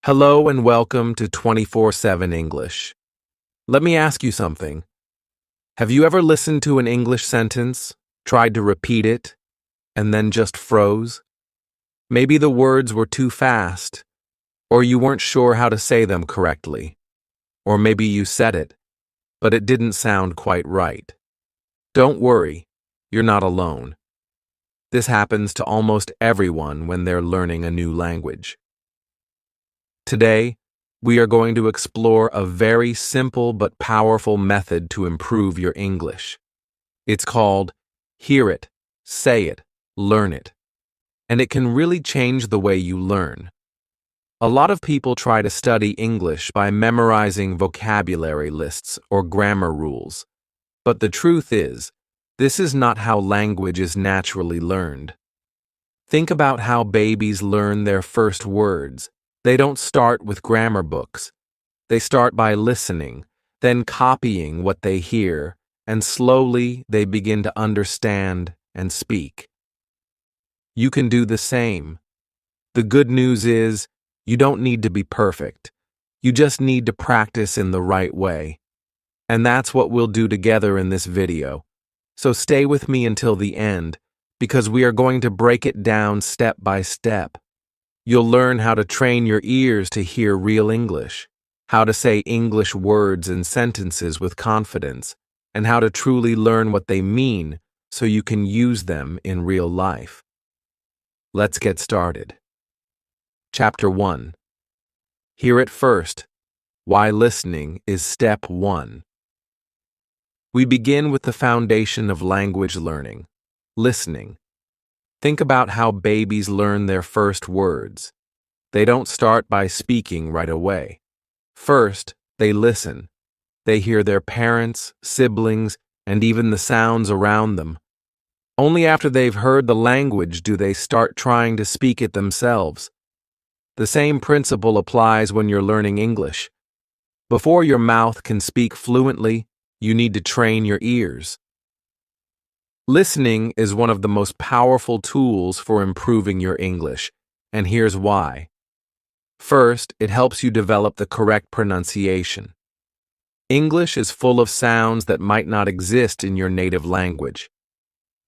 Hello and welcome to 24/7 English. Let me ask you something. Have you ever listened to an English sentence, tried to repeat it, and then just froze? Maybe the words were too fast, or you weren't sure how to say them correctly. Or maybe you said it, but it didn't sound quite right. Don't worry, you're not alone. This happens to almost everyone when they're learning a new language. Today, we are going to explore a very simple but powerful method to improve your English. It's called Hear It, Say It, Learn It, and it can really change the way you learn. A lot of people try to study English by memorizing vocabulary lists or grammar rules, but the truth is, this is not how language is naturally learned. Think about how babies learn their first words. They don't start with grammar books. They start by listening, then copying what they hear, and slowly they begin to understand and speak. You can do the same. The good news is, you don't need to be perfect. You just need to practice in the right way. And that's what we'll do together in this video. So stay with me until the end, because we are going to break it down step by step. You'll learn how to train your ears to hear real English, how to say English words and sentences with confidence, and how to truly learn what they mean so you can use them in real life. Let's get started. Chapter 1. Hear it first. Why listening is step 1. We begin with the foundation of language learning, listening. Think about how babies learn their first words. They don't start by speaking right away. First, they listen. They hear their parents, siblings, and even the sounds around them. Only after they've heard the language do they start trying to speak it themselves. The same principle applies when you're learning English. Before your mouth can speak fluently, you need to train your ears. Listening is one of the most powerful tools for improving your English, and here's why. First, it helps you develop the correct pronunciation. English is full of sounds that might not exist in your native language.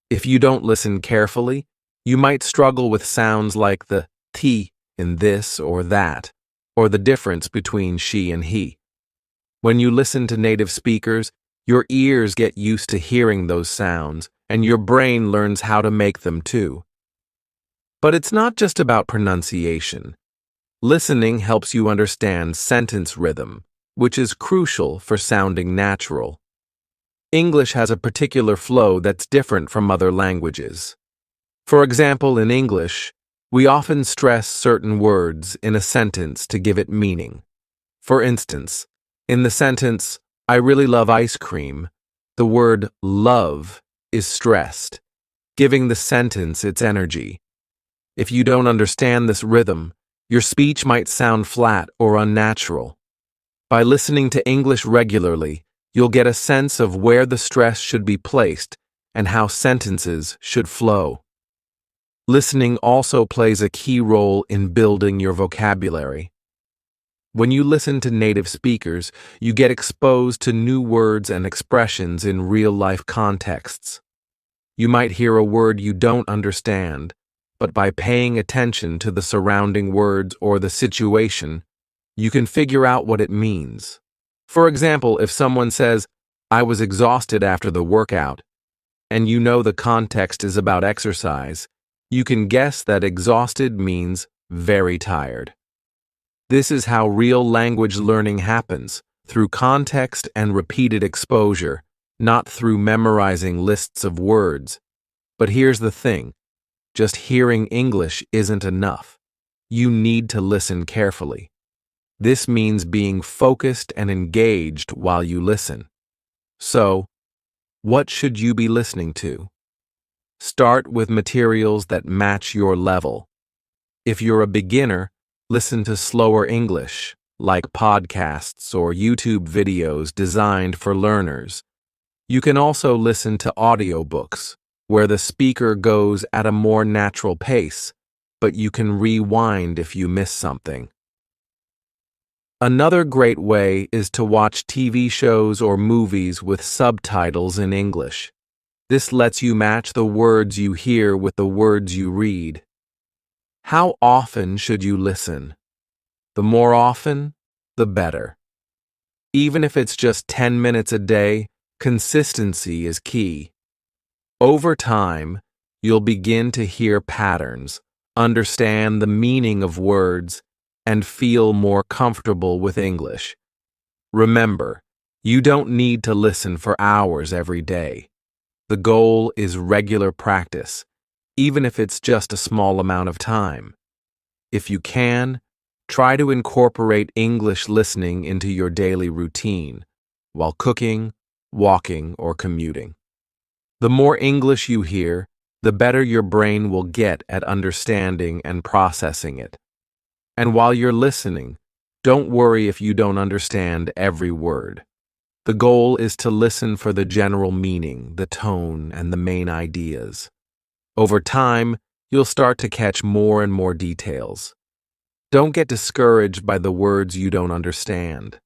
If you don't listen carefully, you might struggle with sounds like the t in this or that, or the difference between she and he. When you listen to native speakers, your ears get used to hearing those sounds, and your brain learns how to make them too. But it's not just about pronunciation. Listening helps you understand sentence rhythm, which is crucial for sounding natural. English has a particular flow that's different from other languages. For example, in English, we often stress certain words in a sentence to give it meaning. For instance, in the sentence, "I really love ice cream," the word love is stressed, giving the sentence its energy. If you don't understand this rhythm, your speech might sound flat or unnatural. By listening to English regularly, you'll get a sense of where the stress should be placed and how sentences should flow. Listening also plays a key role in building your vocabulary. When you listen to native speakers, you get exposed to new words and expressions in real-life contexts. You might hear a word you don't understand, but by paying attention to the surrounding words or the situation, you can figure out what it means. For example, if someone says, "I was exhausted after the workout," and you know the context is about exercise, you can guess that exhausted means very tired. This is how real language learning happens, through context and repeated exposure, not through memorizing lists of words. But here's the thing, just hearing English isn't enough. You need to listen carefully. This means being focused and engaged while you listen. So, what should you be listening to? Start with materials that match your level. If you're a beginner, listen to slower English, like podcasts or YouTube videos designed for learners. You can also listen to audiobooks, where the speaker goes at a more natural pace, but you can rewind if you miss something. Another great way is to watch TV shows or movies with subtitles in English. This lets you match the words you hear with the words you read. How often should you listen? The more often, the better. Even if it's just 10 minutes a day, consistency is key. Over time, you'll begin to hear patterns, understand the meaning of words, and feel more comfortable with English. Remember, you don't need to listen for hours every day. The goal is regular practice, even if it's just a small amount of time. If you can, try to incorporate English listening into your daily routine, while cooking, walking, or commuting. The more English you hear, the better your brain will get at understanding and processing it. And while you're listening, don't worry if you don't understand every word. The goal is to listen for the general meaning, the tone, and the main ideas. Over time, you'll start to catch more and more details. Don't get discouraged by the words you don't understand.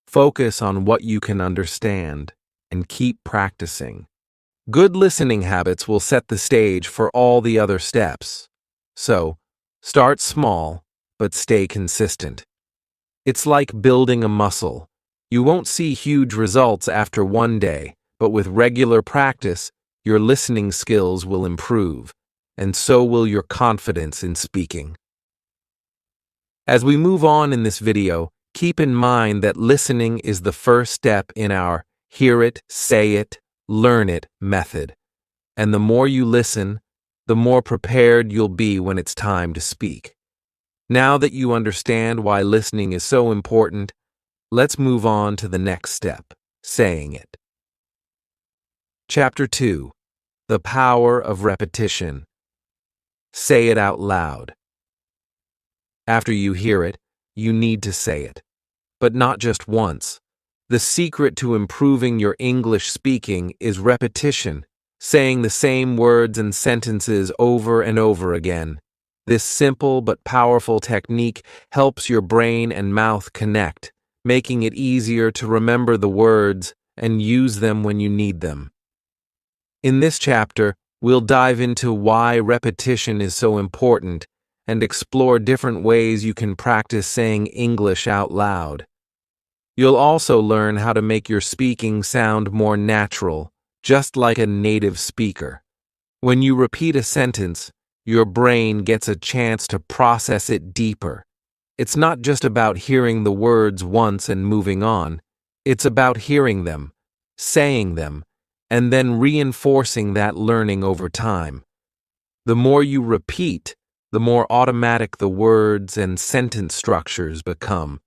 Focus on what you can understand and keep practicing. Good listening habits will set the stage for all the other steps. So, start small, but stay consistent. It's like building a muscle. You won't see huge results after one day, but with regular practice, your listening skills will improve, and so will your confidence in speaking. As we move on in this video, keep in mind that listening is the first step in our hear it, say it, learn it method. And the more you listen, the more prepared you'll be when it's time to speak. Now that you understand why listening is so important, let's move on to the next step, saying it. Chapter 2. The Power of Repetition. Say it out loud. After you hear it, you need to say it. But not just once. The secret to improving your English speaking is repetition, saying the same words and sentences over and over again. This simple but powerful technique helps your brain and mouth connect, making it easier to remember the words and use them when you need them. In this chapter, we'll dive into why repetition is so important and explore different ways you can practice saying English out loud. You'll also learn how to make your speaking sound more natural, just like a native speaker. When you repeat a sentence, your brain gets a chance to process it deeper. It's not just about hearing the words once and moving on. It's about hearing them, saying them, and then reinforcing that learning over time. The more you repeat, the more automatic the words and sentence structures become.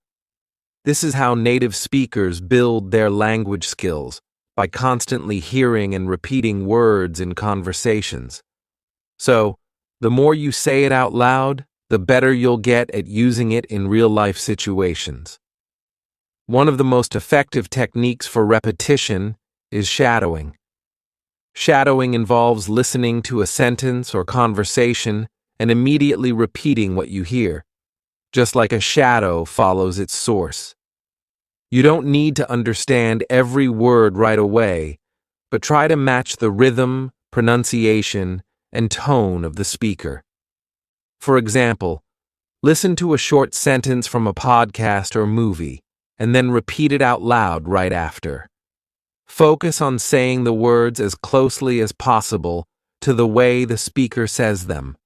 This is how native speakers build their language skills, by constantly hearing and repeating words in conversations. So, the more you say it out loud, the better you'll get at using it in real-life situations. One of the most effective techniques for repetition is shadowing. Shadowing involves listening to a sentence or conversation and immediately repeating what you hear, just like a shadow follows its source. You don't need to understand every word right away, but try to match the rhythm, pronunciation, and tone of the speaker. For example, listen to a short sentence from a podcast or movie, and then repeat it out loud right after. Focus on saying the words as closely as possible to the way the speaker says them.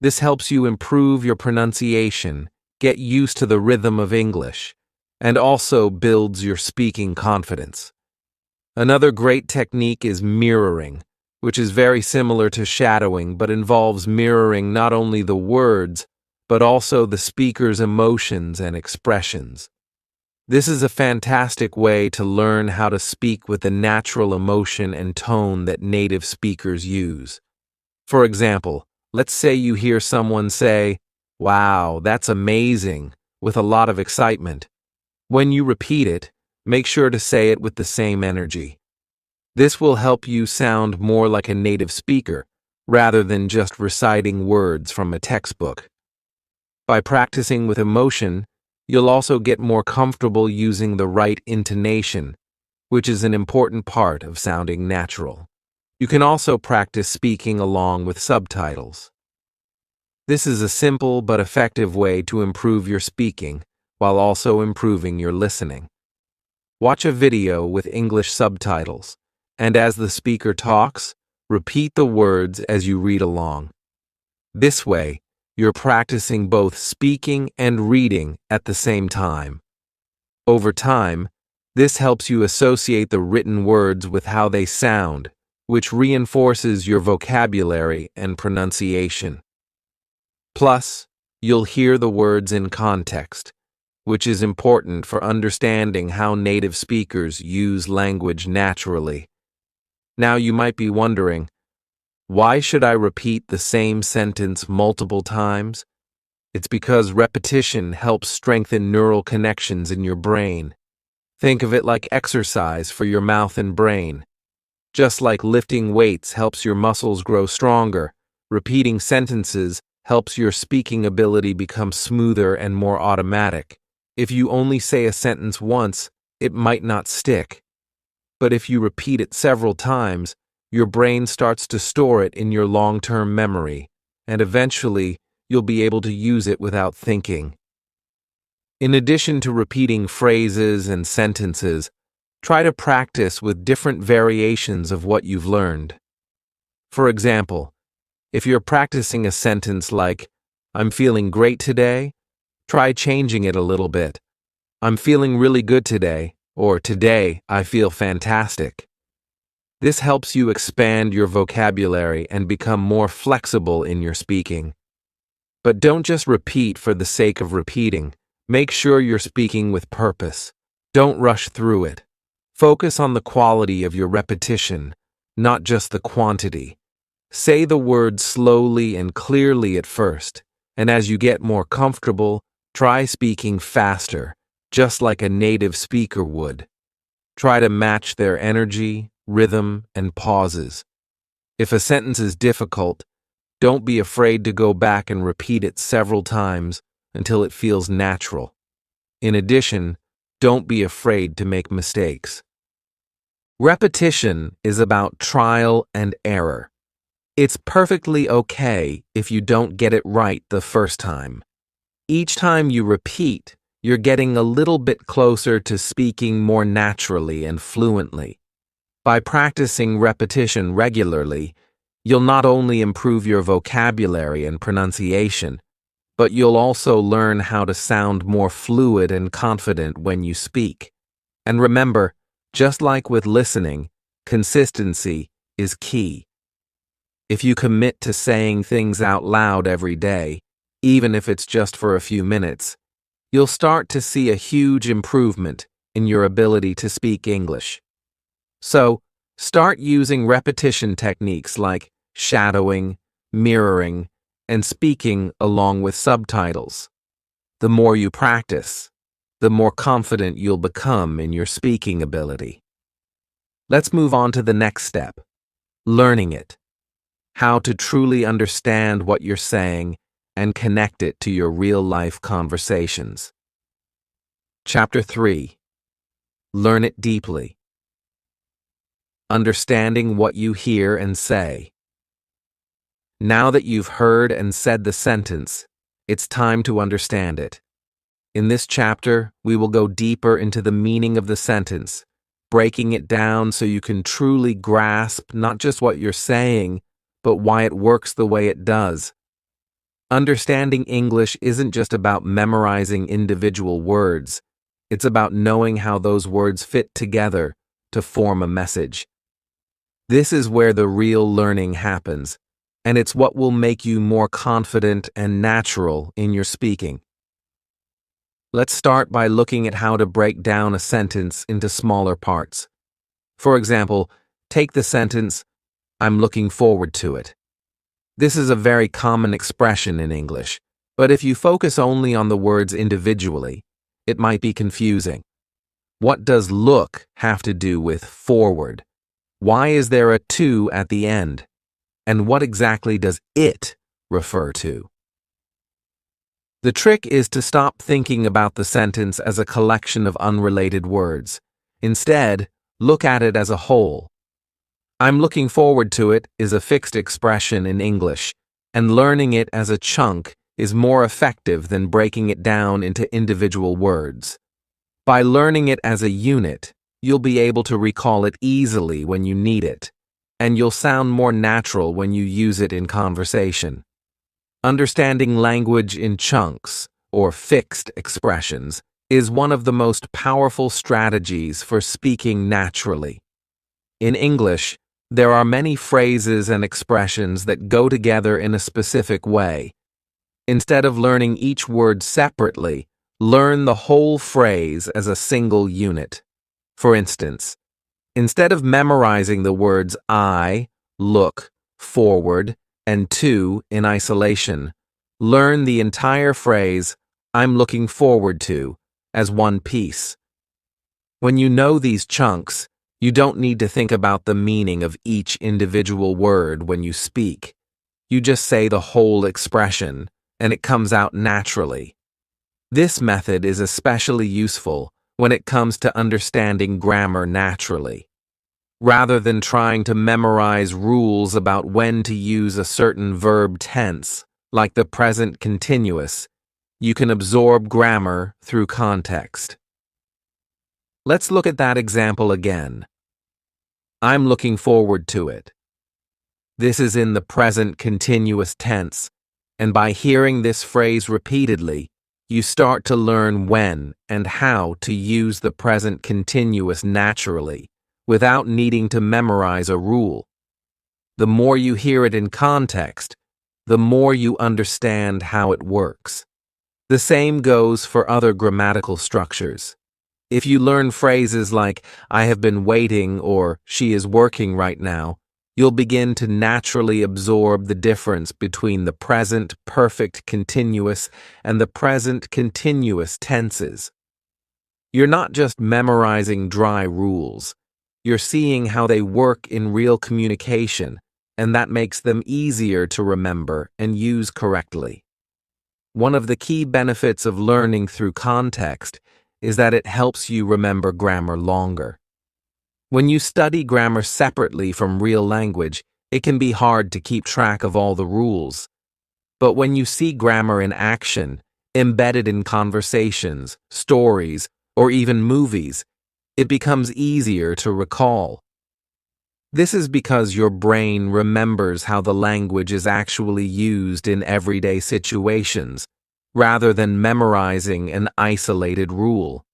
This helps you improve your pronunciation, get used to the rhythm of English, and also builds your speaking confidence. Another great technique is mirroring, which is very similar to shadowing but involves mirroring not only the words, but also the speaker's emotions and expressions. This is a fantastic way to learn how to speak with the natural emotion and tone that native speakers use. For example, let's say you hear someone say, "Wow, that's amazing," with a lot of excitement. When you repeat it, make sure to say it with the same energy. This will help you sound more like a native speaker, rather than just reciting words from a textbook. By practicing with emotion, You'll also get more comfortable using the right intonation, which is an important part of sounding natural. You can also practice speaking along with subtitles. This is a simple but effective way to improve your speaking while also improving your listening. Watch a video with English subtitles, and as the speaker talks, repeat the words as you read along. This way, you're practicing both speaking and reading at the same time. Over time, this helps you associate the written words with how they sound, which reinforces your vocabulary and pronunciation. Plus, you'll hear the words in context, which is important for understanding how native speakers use language naturally. Now you might be wondering, why should I repeat the same sentence multiple times? It's because repetition helps strengthen neural connections in your brain. Think of it like exercise for your mouth and brain. Just like lifting weights helps your muscles grow stronger, repeating sentences helps your speaking ability become smoother and more automatic. If you only say a sentence once, it might not stick. But if you repeat it several times, your brain starts to store it in your long-term memory, and eventually, you'll be able to use it without thinking. In addition to repeating phrases and sentences, try to practice with different variations of what you've learned. For example, if you're practicing a sentence like, "I'm feeling great today," try changing it a little bit. "I'm feeling really good today," or "Today, I feel fantastic." This helps you expand your vocabulary and become more flexible in your speaking. But don't just repeat for the sake of repeating. Make sure you're speaking with purpose. Don't rush through it. Focus on the quality of your repetition, not just the quantity. Say the words slowly and clearly at first, and as you get more comfortable, try speaking faster, just like a native speaker would. Try to match their energy, rhythm, and pauses. If a sentence is difficult, don't be afraid to go back and repeat it several times until it feels natural. In addition, don't be afraid to make mistakes. Repetition is about trial and error. It's perfectly okay if you don't get it right the first time. Each time you repeat, you're getting a little bit closer to speaking more naturally and fluently. By practicing repetition regularly, you'll not only improve your vocabulary and pronunciation, but you'll also learn how to sound more fluid and confident when you speak. And remember, just like with listening, consistency is key. If you commit to saying things out loud every day, even if it's just for a few minutes, you'll start to see a huge improvement in your ability to speak English. So, start using repetition techniques like shadowing, mirroring, and speaking along with subtitles. The more you practice, the more confident you'll become in your speaking ability. Let's move on to the next step, learning it. How to truly understand what you're saying and connect it to your real-life conversations. Chapter 3. Learn it deeply. Understanding what you hear and say. Now that you've heard and said the sentence, it's time to understand it. In this chapter, we will go deeper into the meaning of the sentence, breaking it down so you can truly grasp not just what you're saying, but why it works the way it does. Understanding English isn't just about memorizing individual words. It's about knowing how those words fit together to form a message. This is where the real learning happens, and it's what will make you more confident and natural in your speaking. Let's start by looking at how to break down a sentence into smaller parts. For example, take the sentence, "I'm looking forward to it." This is a very common expression in English, but if you focus only on the words individually, it might be confusing. What does look have to do with forward? Why is there a to at the end? And what exactly does it refer to? The trick is to stop thinking about the sentence as a collection of unrelated words. Instead, look at it as a whole. I'm looking forward to it is a fixed expression in English, and learning it as a chunk is more effective than breaking it down into individual words. By learning it as a unit, you'll be able to recall it easily when you need it, and you'll sound more natural when you use it in conversation. Understanding language in chunks, or fixed expressions, is one of the most powerful strategies for speaking naturally. In English, there are many phrases and expressions that go together in a specific way. Instead of learning each word separately, learn the whole phrase as a single unit. For instance, instead of memorizing the words I, look, forward, and to in isolation, learn the entire phrase I'm looking forward to as one piece. When you know these chunks, you don't need to think about the meaning of each individual word when you speak. You just say the whole expression, and it comes out naturally. This method is especially useful when it comes to understanding grammar naturally. Rather than trying to memorize rules about when to use a certain verb tense, like the present continuous, you can absorb grammar through context. Let's look at that example again. I'm looking forward to it. This is in the present continuous tense, and by hearing this phrase repeatedly, you start to learn when and how to use the present continuous naturally, without needing to memorize a rule. The more you hear it in context, the more you understand how it works. The same goes for other grammatical structures. If you learn phrases like, I have been waiting or she is working right now, you'll begin to naturally absorb the difference between the present perfect continuous and the present continuous tenses. You're not just memorizing dry rules. You're seeing how they work in real communication, and that makes them easier to remember and use correctly. One of the key benefits of learning through context is that it helps you remember grammar longer. When you study grammar separately from real language, it can be hard to keep track of all the rules. But when you see grammar in action, embedded in conversations, stories, or even movies, it becomes easier to recall. This is because your brain remembers how the language is actually used in everyday situations, rather than memorizing an isolated rule.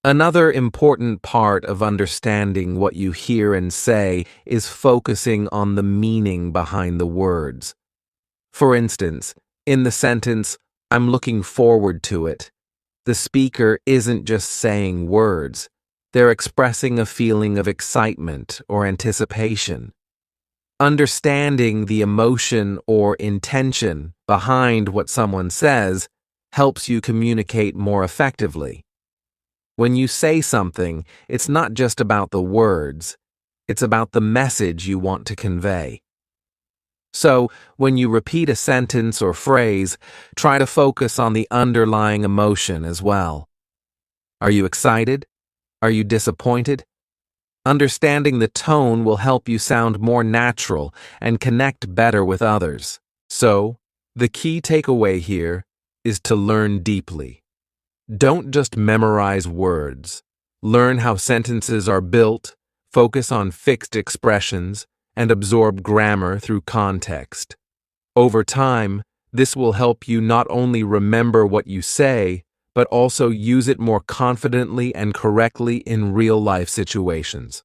Another important part of understanding what you hear and say is focusing on the meaning behind the words. For instance, in the sentence, I'm looking forward to it, the speaker isn't just saying words, they're expressing a feeling of excitement or anticipation. Understanding the emotion or intention behind what someone says helps you communicate more effectively. When you say something, it's not just about the words, it's about the message you want to convey. So, when you repeat a sentence or phrase, try to focus on the underlying emotion as well. Are you excited? Are you disappointed? Understanding the tone will help you sound more natural and connect better with others. So, the key takeaway here is to learn deeply. Don't just memorize words. Learn how sentences are built, focus on fixed expressions, and absorb grammar through context. Over time, this will help you not only remember what you say, but also use it more confidently and correctly in real-life situations.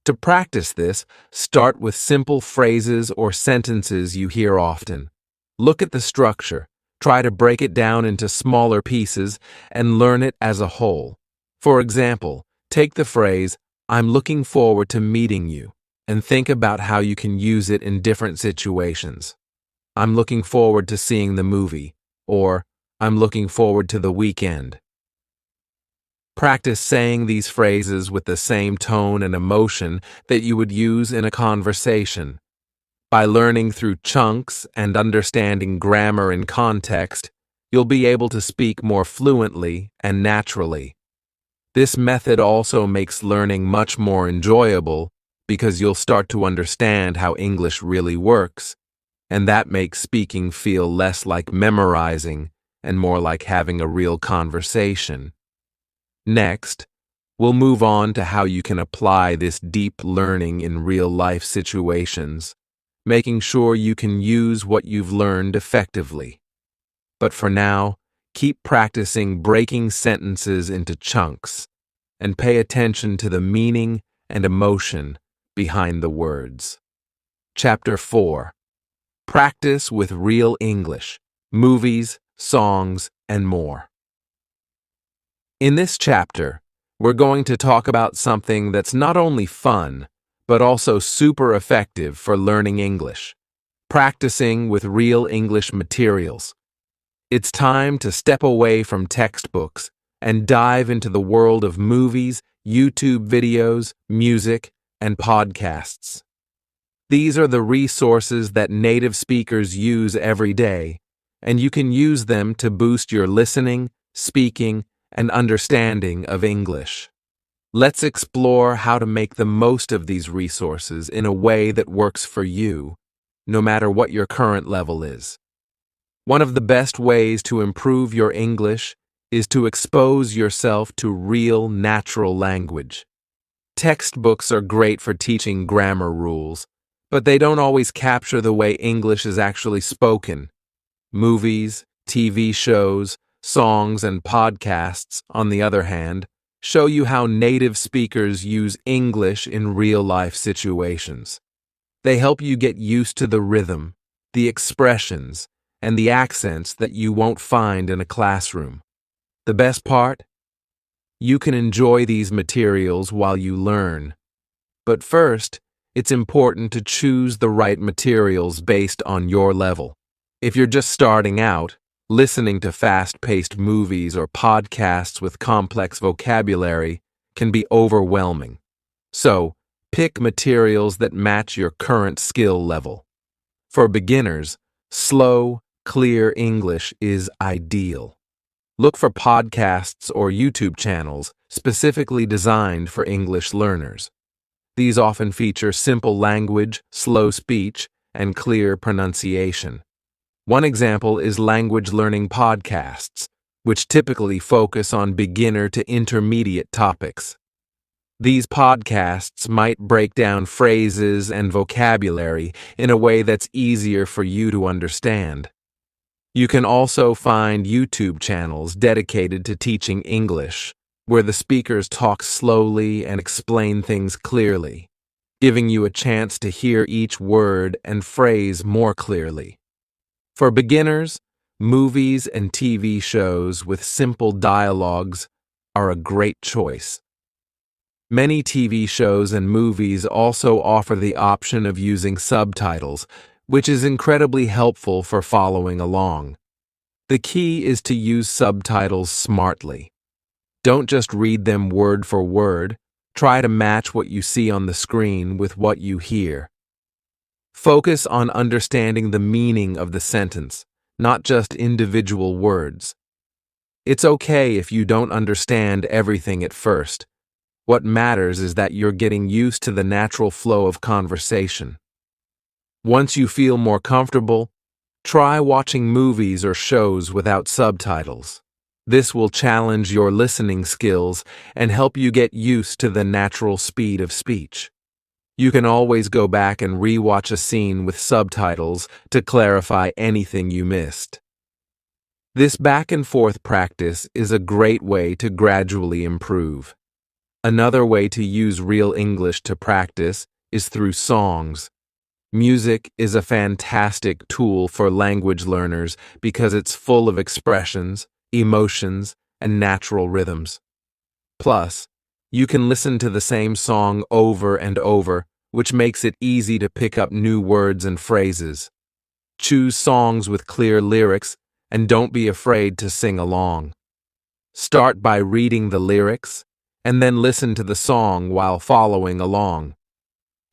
To practice this, start with simple phrases or sentences you hear often. Look at the structure. Try to break it down into smaller pieces and learn it as a whole. For example, take the phrase, I'm looking forward to meeting you, and think about how you can use it in different situations. I'm looking forward to seeing the movie, or I'm looking forward to the weekend. Practice saying these phrases with the same tone and emotion that you would use in a conversation. By learning through chunks and understanding grammar and context, you'll be able to speak more fluently and naturally. This method also makes learning much more enjoyable because you'll start to understand how English really works, and that makes speaking feel less like memorizing and more like having a real conversation. Next, we'll move on to how you can apply this deep learning in real-life situations, making sure you can use what you've learned effectively. But for now, keep practicing breaking sentences into chunks and pay attention to the meaning and emotion behind the words. Chapter 4. Practice with Real English, Movies, Songs, and More. In this chapter, we're going to talk about something that's not only fun, but also super effective for learning English: practicing with real English materials. It's time to step away from textbooks and dive into the world of movies, YouTube videos, music, and podcasts. These are the resources that native speakers use every day, and you can use them to boost your listening, speaking, and understanding of English. Let's explore how to make the most of these resources in a way that works for you, no matter what your current level is. One of the best ways to improve your English is to expose yourself to real, natural language. Textbooks are great for teaching grammar rules, but they don't always capture the way English is actually spoken. Movies, TV shows, songs, and podcasts, on the other hand, show you how native speakers use English in real-life situations. They help you get used to the rhythm, the expressions, and the accents that you won't find in a classroom. The best part? You can enjoy these materials while you learn. But first, it's important to choose the right materials based on your level. If you're just starting out, listening to fast-paced movies or podcasts with complex vocabulary can be overwhelming. So, pick materials that match your current skill level. For beginners, slow, clear English is ideal. Look for podcasts or YouTube channels specifically designed for English learners. These often feature simple language, slow speech, and clear pronunciation. One example is language learning podcasts, which typically focus on beginner to intermediate topics. These podcasts might break down phrases and vocabulary in a way that's easier for you to understand. You can also find YouTube channels dedicated to teaching English, where the speakers talk slowly and explain things clearly, giving you a chance to hear each word and phrase more clearly. For beginners, movies and TV shows with simple dialogues are a great choice. Many TV shows and movies also offer the option of using subtitles, which is incredibly helpful for following along. The key is to use subtitles smartly. Don't just read them word for word. Try to match what you see on the screen with what you hear. Focus on understanding the meaning of the sentence, not just individual words. It's okay if you don't understand everything at first. What matters is that you're getting used to the natural flow of conversation. Once you feel more comfortable, try watching movies or shows without subtitles. This will challenge your listening skills and help you get used to the natural speed of speech. You can always go back and re-watch a scene with subtitles to clarify anything you missed. This back-and-forth practice is a great way to gradually improve. Another way to use real English to practice is through songs. Music is a fantastic tool for language learners because it's full of expressions, emotions, and natural rhythms. Plus, you can listen to the same song over and over, which makes it easy to pick up new words and phrases. Choose songs with clear lyrics and don't be afraid to sing along. Start by reading the lyrics and then listen to the song while following along.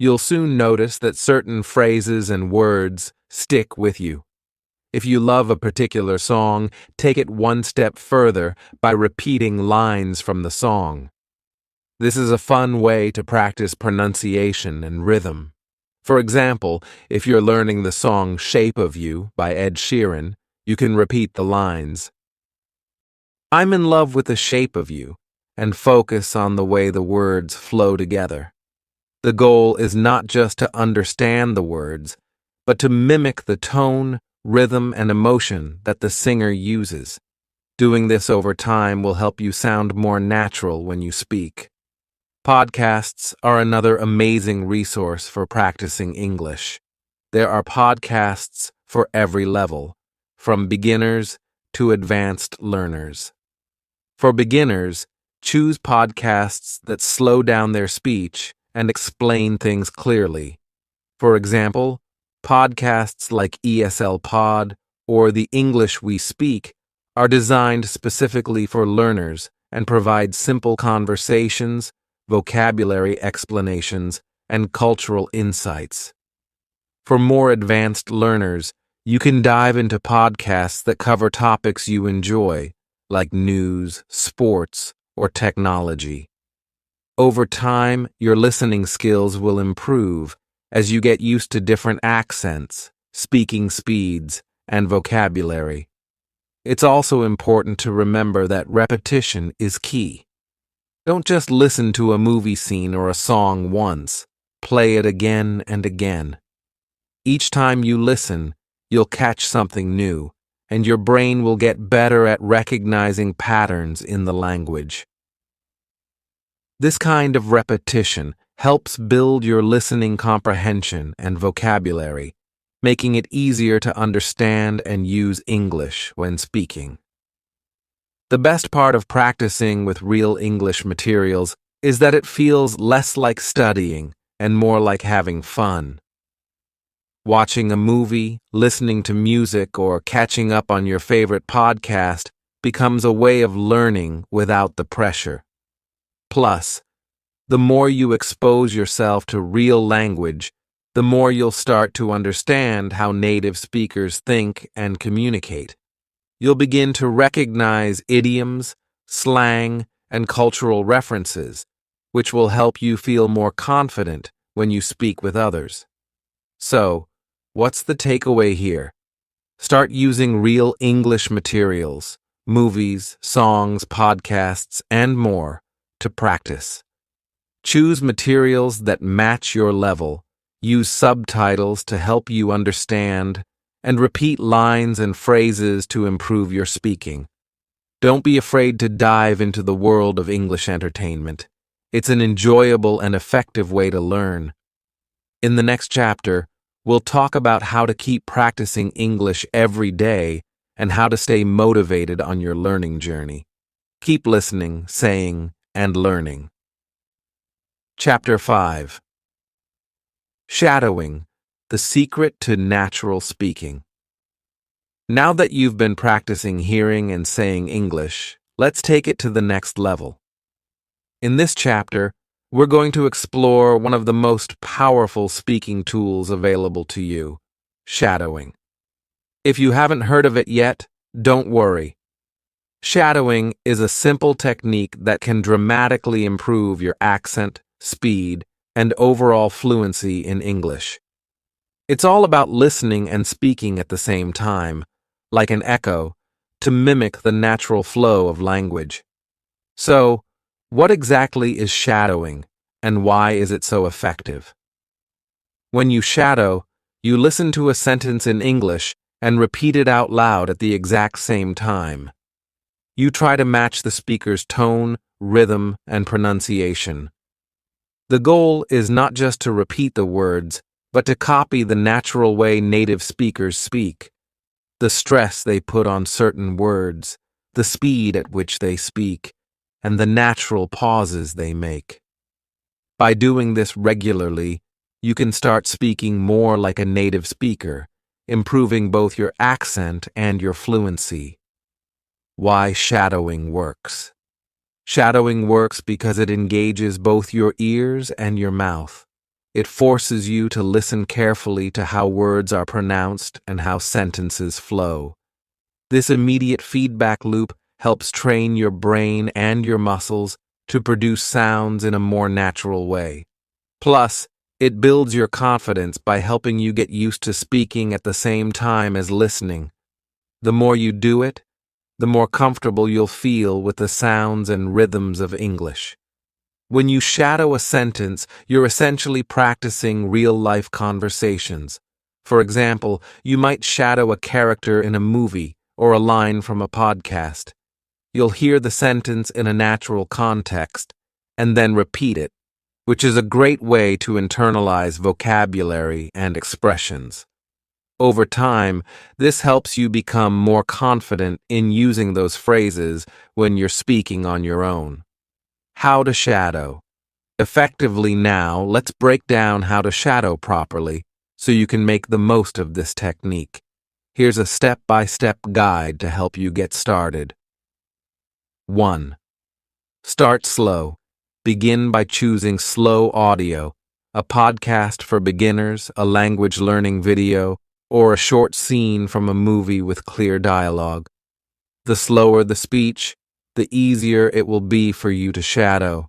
You'll soon notice that certain phrases and words stick with you. If you love a particular song, take it one step further by repeating lines from the song. This is a fun way to practice pronunciation and rhythm. For example, if you're learning the song Shape of You by Ed Sheeran, you can repeat the lines, "I'm in love with the shape of you," and focus on the way the words flow together. The goal is not just to understand the words, but to mimic the tone, rhythm, and emotion that the singer uses. Doing this over time will help you sound more natural when you speak. Podcasts are another amazing resource for practicing English. There are podcasts for every level, from beginners to advanced learners. For beginners, choose podcasts that slow down their speech and explain things clearly. For example, podcasts like ESL Pod or The English We Speak are designed specifically for learners and provide simple conversations, vocabulary explanations, and cultural insights. For more advanced learners, you can dive into podcasts that cover topics you enjoy, like news, sports, or technology. Over time, your listening skills will improve as you get used to different accents, speaking speeds, and vocabulary. It's also important to remember that repetition is key. Don't just listen to a movie scene or a song once. Play it again and again. Each time you listen, you'll catch something new, and your brain will get better at recognizing patterns in the language. This kind of repetition helps build your listening comprehension and vocabulary, making it easier to understand and use English when speaking. The best part of practicing with real English materials is that it feels less like studying and more like having fun. Watching a movie, listening to music, or catching up on your favorite podcast becomes a way of learning without the pressure. Plus, the more you expose yourself to real language, the more you'll start to understand how native speakers think and communicate. You'll begin to recognize idioms, slang, and cultural references, which will help you feel more confident when you speak with others. So, what's the takeaway here? Start using real English materials, movies, songs, podcasts, and more to practice. Choose materials that match your level, use subtitles to help you understand, and repeat lines and phrases to improve your speaking. Don't be afraid to dive into the world of English entertainment. It's an enjoyable and effective way to learn. In the next chapter, we'll talk about how to keep practicing English every day and how to stay motivated on your learning journey. Keep listening, saying, and learning. Chapter 5. Shadowing, the secret to natural speaking. Now that you've been practicing hearing and saying English, let's take it to the next level. In this chapter, we're going to explore one of the most powerful speaking tools available to you, shadowing. If you haven't heard of it yet, don't worry. Shadowing is a simple technique that can dramatically improve your accent, speed, and overall fluency in English. It's all about listening and speaking at the same time, like an echo, to mimic the natural flow of language. So, what exactly is shadowing, and why is it so effective? When you shadow, you listen to a sentence in English and repeat it out loud at the exact same time. You try to match the speaker's tone, rhythm, and pronunciation. The goal is not just to repeat the words, but to copy the natural way native speakers speak, the stress they put on certain words, the speed at which they speak, and the natural pauses they make. By doing this regularly, you can start speaking more like a native speaker, improving both your accent and your fluency. Why shadowing works. Shadowing works because it engages both your ears and your mouth. It forces you to listen carefully to how words are pronounced and how sentences flow. This immediate feedback loop helps train your brain and your muscles to produce sounds in a more natural way. Plus, it builds your confidence by helping you get used to speaking at the same time as listening. The more you do it, the more comfortable you'll feel with the sounds and rhythms of English. When you shadow a sentence, you're essentially practicing real-life conversations. For example, you might shadow a character in a movie or a line from a podcast. You'll hear the sentence in a natural context and then repeat it, which is a great way to internalize vocabulary and expressions. Over time, this helps you become more confident in using those phrases when you're speaking on your own. How to shadow. Effectively now, let's break down how to shadow properly so you can make the most of this technique. Here's a step-by-step guide to help you get started. 1. Start slow. Begin by choosing slow audio, a podcast for beginners, a language learning video, or a short scene from a movie with clear dialogue. The slower the speech, the easier it will be for you to shadow.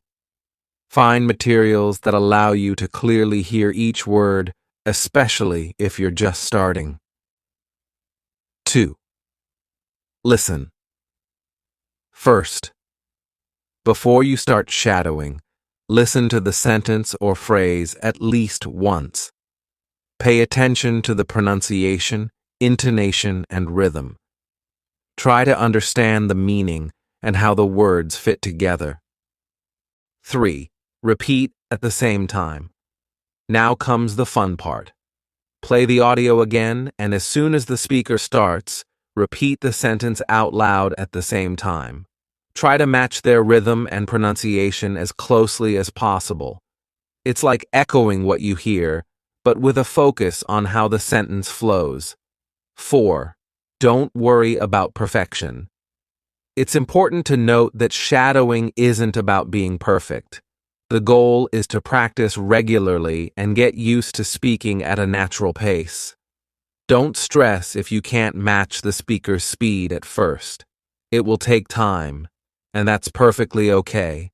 Find materials that allow you to clearly hear each word, especially if you're just starting. 2. Listen. First, before you start shadowing, listen to the sentence or phrase at least once. Pay attention to the pronunciation, intonation, and rhythm. Try to understand the meaning and how the words fit together. 3. Repeat at the same time. Now comes the fun part. Play the audio again, and as soon as the speaker starts, repeat the sentence out loud at the same time. Try to match their rhythm and pronunciation as closely as possible. It's like echoing what you hear, but with a focus on how the sentence flows. 4. Don't worry about perfection. It's important to note that shadowing isn't about being perfect. The goal is to practice regularly and get used to speaking at a natural pace. Don't stress if you can't match the speaker's speed at first. It will take time, and that's perfectly okay.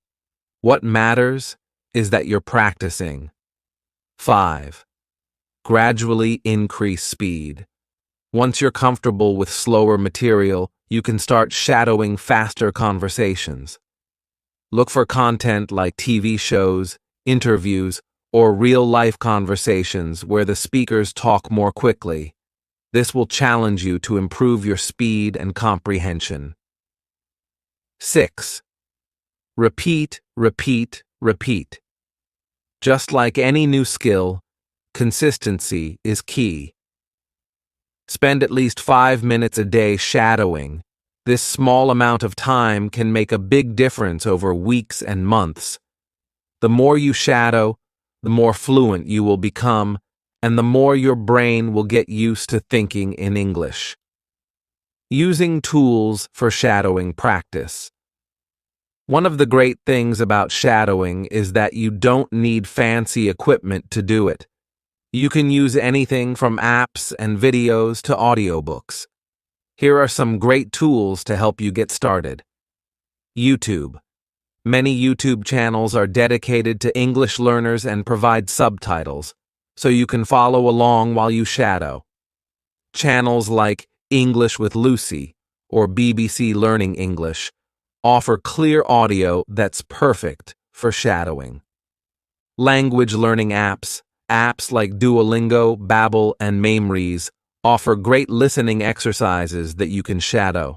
What matters is that you're practicing. 5. Gradually increase speed. Once you're comfortable with slower material, you can start shadowing faster conversations. Look for content like TV shows, interviews, or real-life conversations where the speakers talk more quickly. This will challenge you to improve your speed and comprehension. 6. Repeat, repeat, repeat. Just like any new skill, consistency is key. Spend at least 5 minutes a day shadowing. This small amount of time can make a big difference over weeks and months. The more you shadow, the more fluent you will become, and the more your brain will get used to thinking in English. Using tools for shadowing practice. One of the great things about shadowing is that you don't need fancy equipment to do it. You can use anything from apps and videos to audiobooks. Here are some great tools to help you get started. YouTube. Many YouTube channels are dedicated to English learners and provide subtitles, so you can follow along while you shadow. Channels like English with Lucy or BBC Learning English offer clear audio that's perfect for shadowing. Language learning apps. Apps like Duolingo, Babbel, and Memrise offer great listening exercises that you can shadow.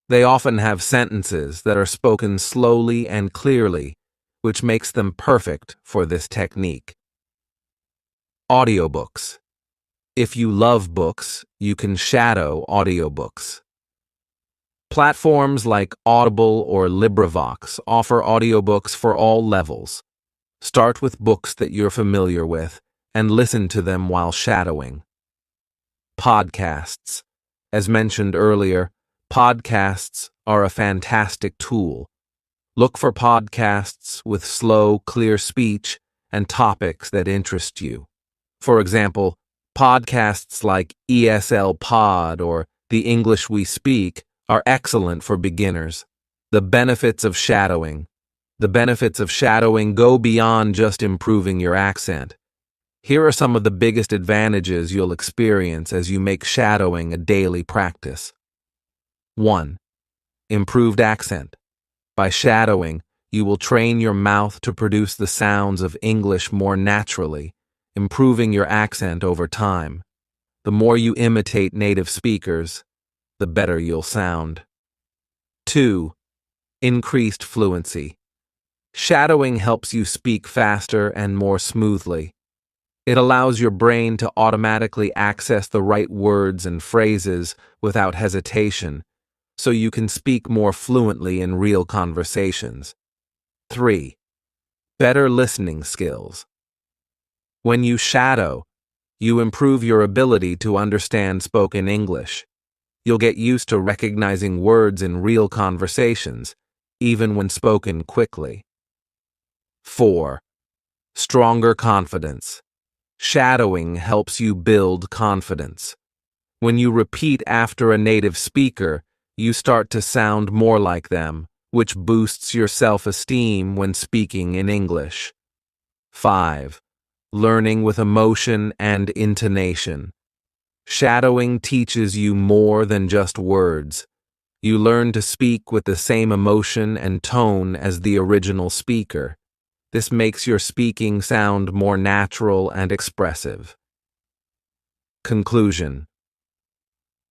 They often have sentences that are spoken slowly and clearly, which makes them perfect for this technique. Audiobooks. If you love books, you can shadow audiobooks. Platforms like Audible or LibriVox offer audiobooks for all levels. Start with books that you're familiar with and listen to them while shadowing. Podcasts. As mentioned earlier, podcasts are a fantastic tool. Look for podcasts with slow, clear speech and topics that interest you. For example, podcasts like ESL Pod or The English We Speak are excellent for beginners. The benefits of shadowing. The benefits of shadowing go beyond just improving your accent. Here are some of the biggest advantages you'll experience as you make shadowing a daily practice. 1. Improved accent. By shadowing, you will train your mouth to produce the sounds of English more naturally, improving your accent over time. The more you imitate native speakers, the better you'll sound. 2. Increased fluency. Shadowing helps you speak faster and more smoothly. It allows your brain to automatically access the right words and phrases without hesitation, so you can speak more fluently in real conversations. 3. Better listening skills. When you shadow, you improve your ability to understand spoken English. You'll get used to recognizing words in real conversations, even when spoken quickly. 4. Stronger confidence. Shadowing helps you build confidence. When you repeat after a native speaker, you start to sound more like them, which boosts your self-esteem when speaking in English. 5. Learning with emotion and intonation. Shadowing teaches you more than just words. You learn to speak with the same emotion and tone as the original speaker. This makes your speaking sound more natural and expressive. Conclusion.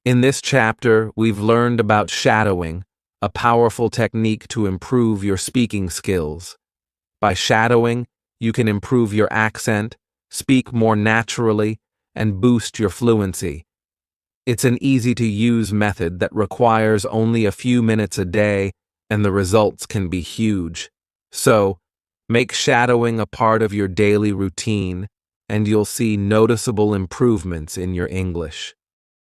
In this chapter, we've learned about shadowing, a powerful technique to improve your speaking skills. By shadowing, you can improve your accent, speak more naturally, and boost your fluency. It's an easy-to-use method that requires only a few minutes a day, and the results can be huge. So, make shadowing a part of your daily routine, and you'll see noticeable improvements in your English.